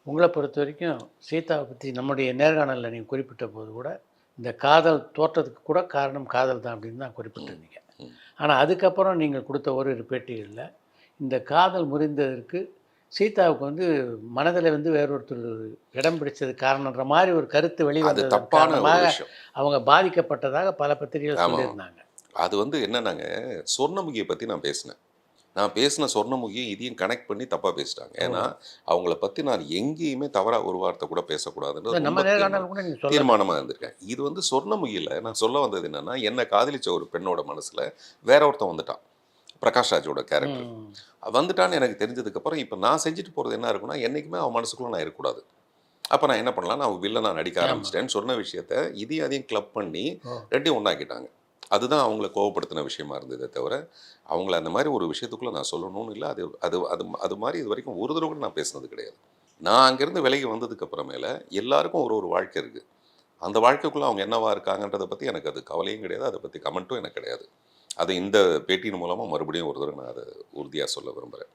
உங்கள பொறுத்தவரைக்கும் சீதாவ பத்தி நம்முடைய நேர்காணல்ல நீங்க குறிப்பிட்ட போது கூட, இந்த காதல் தோற்றத்துக்கு கூட காரணம் காதல் தான் அப்படின்னு தான் ம். குறிப்பிட்டிருந்தீங்க. ம். ஆனா அதுக்கப்புறம் நீங்க குடுத்த ஓரிரு பேட்டிகள்ல, இந்த காதல் முறிந்ததற்கு சீதாவுக்கு வந்து மனதில வந்து வேறொருத்தர் இடம் பிடிச்சது காரணம்ன்ற மாரி ஒரு கருத்து அது வெளிவந்ததன் தப்பான ஒரு காரணமாக, விஷயம். அவங்க பாதிக்கப்பட்டதாக பல பத்திரிகைகள் ஆமா. சொல்லியிருந்தாங்க. அது என்னன்னாங்க, சொர்ணமுகிய பத்தி நான் பேசினேன். நான் பேசின சொர்ணமுகியும் இதையும் கனெக்ட் பண்ணி தப்பா பேசிட்டாங்க. ஓ! ஏன்னா, அவங்கள பத்தி நான் எங்கேயுமே தவறா ஒரு வார்த்தை கூட பேசக்கூடாதுன்னு இல்ல நம்ம ரொம்ப நேர்காணல் கூட நீங்க சொல்லல. தீர்மானமா இருந்திருக்கேன். இது சொர்ணமுகியில நான் சொல்ல வந்தது என்னன்னா, என்ன காதலிச்ச ஒரு பெண்ணோட மனசுல வேற ஒருத்தன் வந்துட்டான். பிரகாஷ் ராஜோட கேரக்டர். ம். வந்துட்டான்னு எனக்கு தெரிஞ்சதுக்கப்புறம், இப்ப நான் செஞ்சுட்டு போறது என்ன இருக்கும்னா, என்னைக்குமே அவன் மனசுக்குள்ள நான் இருக்கக்கூடாது. அப்ப நான் என்ன பண்ணலாம், நான் வில்லனா நடிக்க ஆமா. ஆரம்பிச்சுட்டேன்னு சொன்ன விஷயத்த, இதையும் அதையும் கிளப் பண்ணி ஓ! 2யும் ஒண்ணாக்கிட்டாங்க. அதுதான் அவங்கள கோவப்படுத்தின விஷயமா இருந்ததே தவிர, அவங்கள அந்த மாரி ஒரு விஷயத்துக்குள்ள நான் சொல்லணும்னு இல்ல. அது அது அது அது மாரி இதுவரைக்கும் ஒரு தடவ கூட நான் பேசினது கிடையாது. நான் அங்கேருந்து விலகி வந்ததுக்கு அப்புறமேல, எல்லாருக்கும் ஒரு ஒரு வாழ்க்கை இருக்கு. அந்த வாழ்க்கைக்குள்ள அவங்க என்னவா இருக்காங்கன்றத பத்தி எனக்கு அது கவலையும் கிடையாது. அத பத்தி கமெண்ட்டும் எனக்கு கிடையாது. அத இந்த பேட்டியின் மூலமா மறுபடியும் ஒரு தடவ நான் அத உறுதியா சொல்ல விரும்புறேன்.